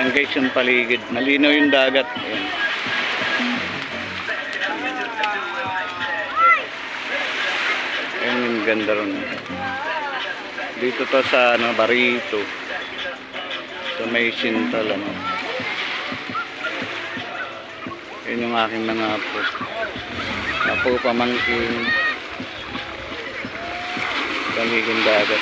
Ayan guys, yung paligid. Malinaw yung dagat. Ayan. Ayan yung ganda ron. Dito to sa ano, Barito. So may Sintal ano. Ayan yung aking mga apo. Apo pamangkin. Paligid dagat.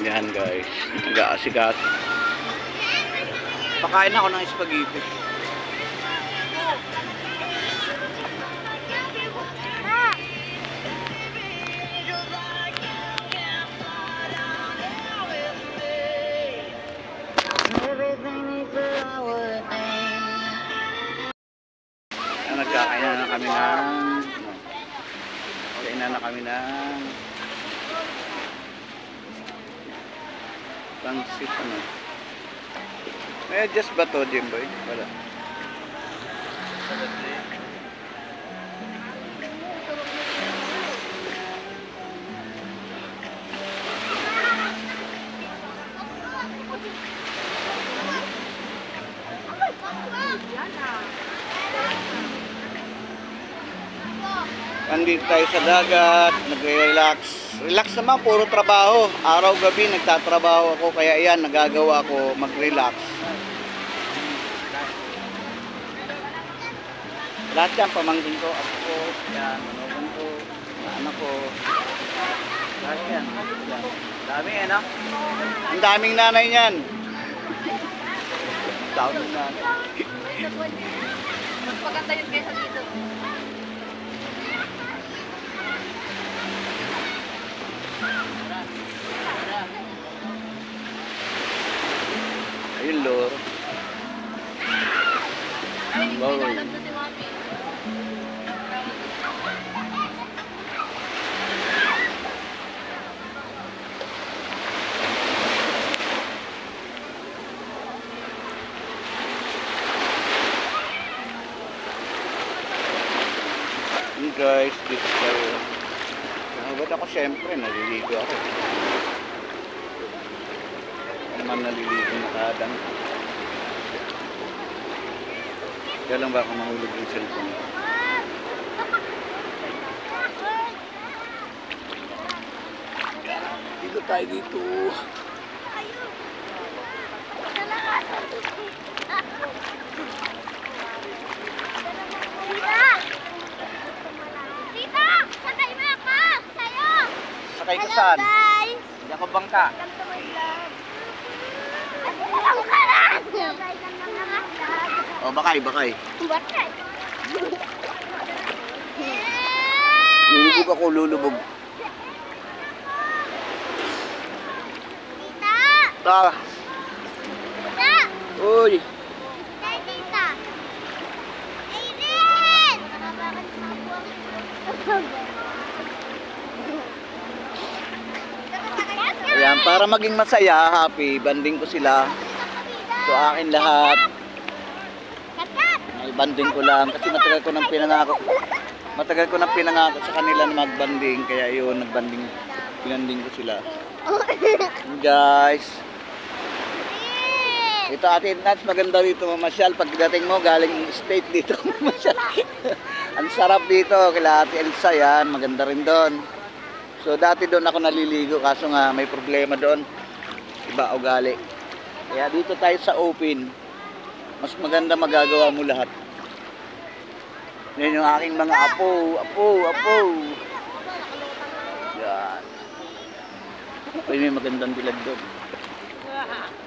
Yan guys, nag-aasikat. Pakain ako ng spaghetti. Nagkakainan na kami ng pangsit ano. May adjust ba to, Jimboy? Wala. Andito tayo sa dagat, nagre-relax. Relax naman, puro trabaho. Araw-gabi nagtatrabaho ako, kaya yan, nagagawa ko mag-relax. Lahat yan, pamangkin ko, ako ko, yan, manugan ko, anak ko. Lahat yan. Dami no? Ang daming nanay niyan. Daming nanay. Mas maganda yun kaysa dito. Ayun, lor. Wow. Alam na si Mami. Guys, dito tayo. Ba't ako siyempre, naliligo ako. Naman naliligo na kadang. Kaya lang baka mahulog yung cellphone. Dito tayo dito. Sakay ka saan? Hindi ako bangka. O, bakay. Lulubog. Tita! Uy! Tita! Aiden! Ayan, para maging masaya, happy, banding ko sila. So, akin lahat. Ay, banding ko lang kasi matagal ko nang pinangako sa kanila na magbanding, kaya yun, pinanding ko sila. Guys, ito Ate Nats, maganda dito mamasyal. Pagdating mo galing state dito mamasyal. Ang sarap dito kila Ate Elsa, yan, maganda rin doon. So dati doon ako naliligo, kaso nga may problema doon, iba ugali. Kaya dito tayo sa open, mas maganda, magagawa mo lahat. Yan yung aking mga apo. Yan. Ay, may magandang dilag doon.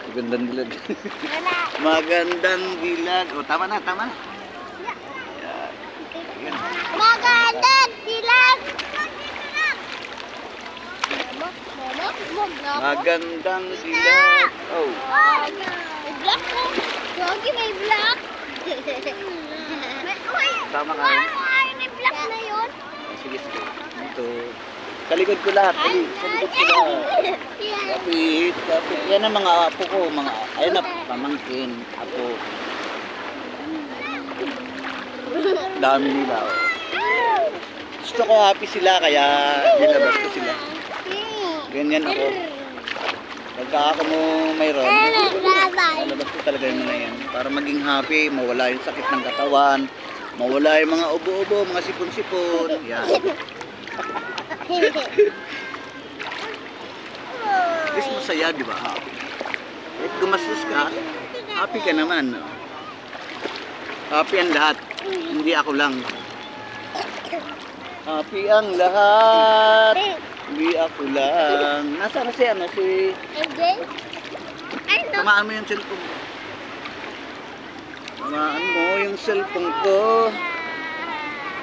Magandang dilag. Magandang dilag. O, tama na. Yan. Yan. Magandang dilag! Magandang dilag. Oh. May black ko. Yogi, may black. Tama ka rin. May black na yun. Sige. Ito. Sa likod ko lahat. Sa likod ko lahat. Kapit. Yan ang mga apo ko. Ayun na, pamangkin. Apo. Dami nila. gusto ko happy sila, kaya nilabas ko sila. Ganyan ako. Pagka ako mo mayroon, nalabas ko talaga yung mga yan. Para maging happy, mawala yung sakit ng katawan, mawala yung mga ubo-ubo, mga sipon-sipon. Yan. At least masaya, di ba? Happy. Kahit gumastos ka, happy ka naman. No? Happy ang lahat, hindi ako lang. Happy ang lahat, hindi ako lang. Nasaan na si ano? Si... Tamaan mo yung cellphone ko. Tamaan mo yung cellphone ko.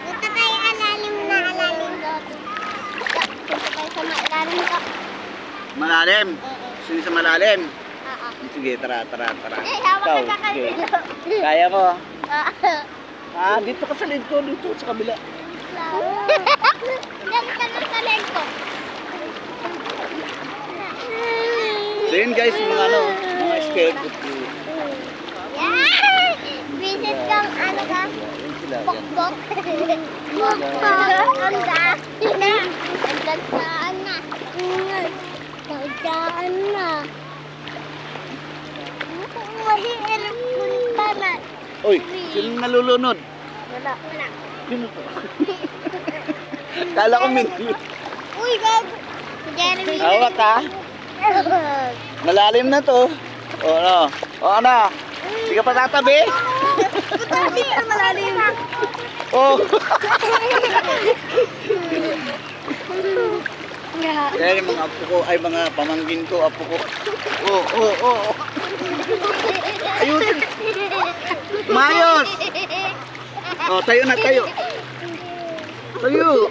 Punta tayo alalim na alalim doon. Punta tayo sa malalim ka. Malalim? Sino sa malalim? Oo. Sige, tara. Hawak ka sige. kayo. Kaya mo? Dito ka sa lid ko, dito sa kabila. Diyan ka na sa leg ko. So yun guys, mga ano, mga scared. Yan! Visit kang ano ka? Yan sila, yan. Bokbok. Bokbok. Ang dati na. Nagdagsaan na. Nagdagsaan na. Mahirap punta na. Uy, sino nalulunod? Wala. Sino to? Kala ko minuli. Uy, gago. Jeremy. Hawak ka? Malalim na to. O ano? O ano? Hindi ka pa tatabi? Kasi malalim. Oh. Kaya yung mga apo ko, ay mga pamangkin ko, apo ko. Oh. Ayusin. Mayos. Oh, tayo na tayo. Tayo.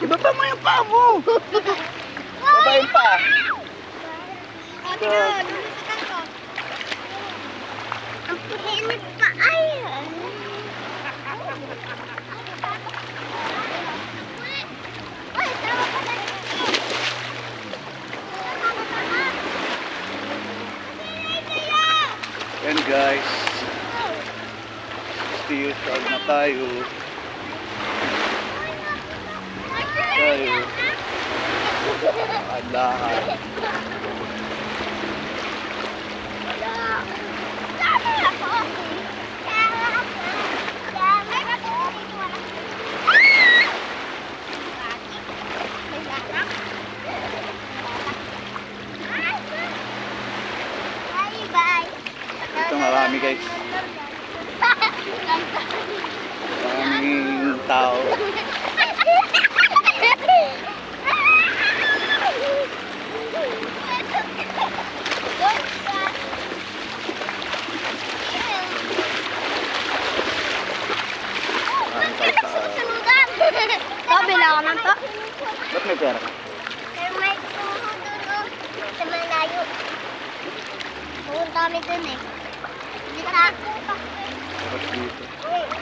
Iba pa mo yung paa mo. Baba yung paa. Ang pinit pa ay. Yan guys. 60 years old na tayo. Lahat. Ito marami guys. Maraming tao. Bila ka ng to? Ba't may pera ka? Pero may tuhod doon sa malayo. Pumunta kami doon eh. Hindi ka Ba't dito?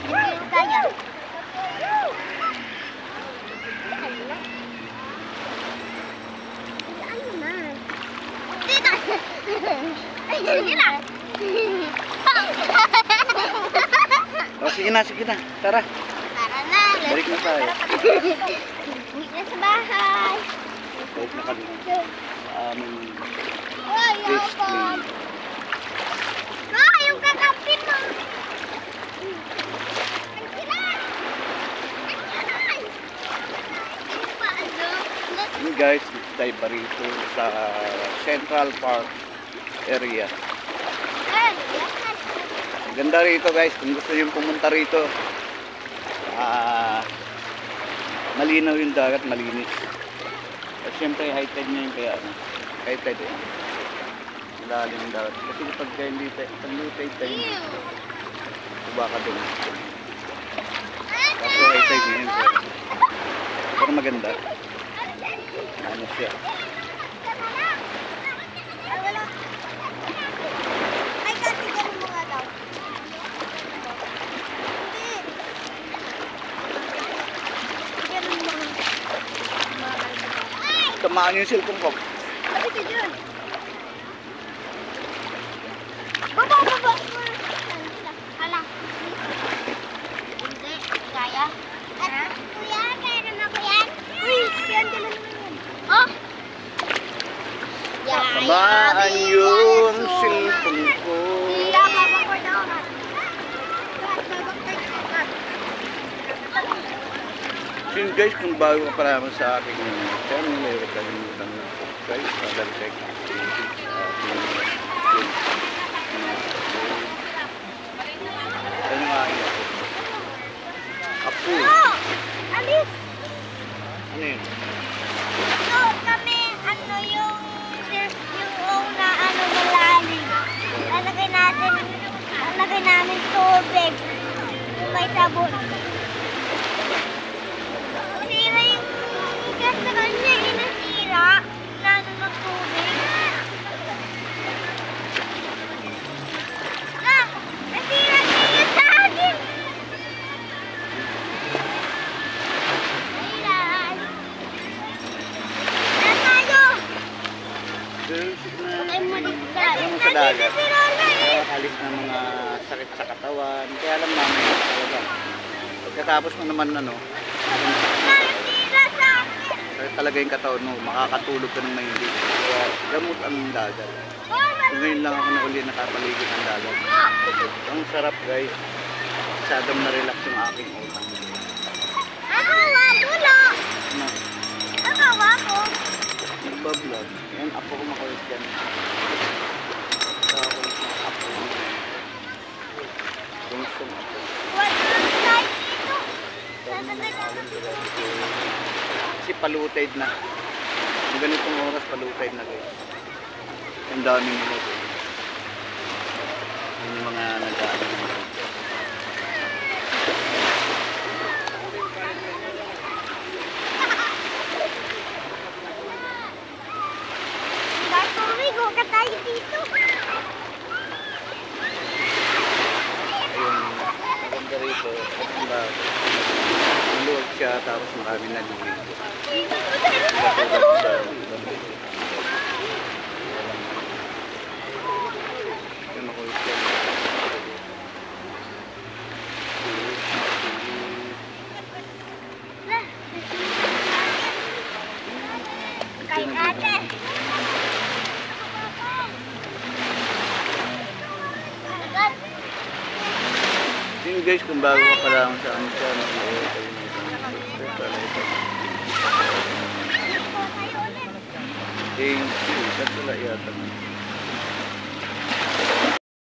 hindi kaya. Saan naman? Dito! Ay, sige na! Oh, sige na. Tara. Tara na! Balik na tayo. Uwi na sa bahay. Balik na kami. Sa aming Ay, best ako. place. Ma, yung kakapin mo. Ang sila. Yun guys, tayo pa rito sa Central Park area. Ganda rito guys, kung gusto nyo pumunta rito. Malinaw yung dagat, malinis. At syempre high tide na yun, kaya ano, high tide yun. Malalim yung dagat. Kasi kapag hindi low tide tayo, tuba ka dun. Kaso high tide na yun. Pero maganda. Ano siya. Ay, katigan mo nga daw. Tamaan yung cellphone ko. Sabi ka dyan. Baba! Hala. Hindi, kaya. At kuya, kaya naman Tamaan yung cellphone ko. Hila, babakord ako. So yun guys, kung bago ka pa naman sa aking channel, ay huwag kalimutan na subscribe para like sa ating ano nga yun? Apo. Oh, alis. Ano yun? So, kami, ano yung na ano malalim. Lalagay namin tubig. Yung may sabon. Nasira yung gas sa kanya, inasira. Lalo ng tubig. Ah! Nasira niya sa akin! Nasira. Saan tayo? Patay mo dito. Ano sa dagat? Nakakalis ng mga sakit sa katawan. Kaya alam namin talaga. Pagkatapos mo naman ano, Nasira sa akin! sakit talaga yung katawan mo, makakatulog ka ng mahindi. Kaya gamot ang dagat. So, ngayon lang ako na uli nakapaligid ng dagat. Ang sarap guys. Masyadong na-relax yung aking utak. Ako, wabulo! Ano? Ako, wabo! Nagbablog. Yan, apo ko makulit yan. Nakakulit na apo ko. Gustong apo. Walang light dito. Sasagay ko. Kasi palutide na. Ang ganitong oras palutide na guys. Ang daming nila guys. Yung mga nag-aaral. Dahil tubig, huwag ka tayo dito. Ayun, maganda rito. Ang bago. Maluwag siya tapos marami naliligo. Katulad sa ibang rito. Yung makulit yan. Kay ate. Agad. Yun guys, kung bago ka pa lang sa akin channel, ay kalimutan mo subscribe para ito. Tayo ulit. Thank you. That's wala yata.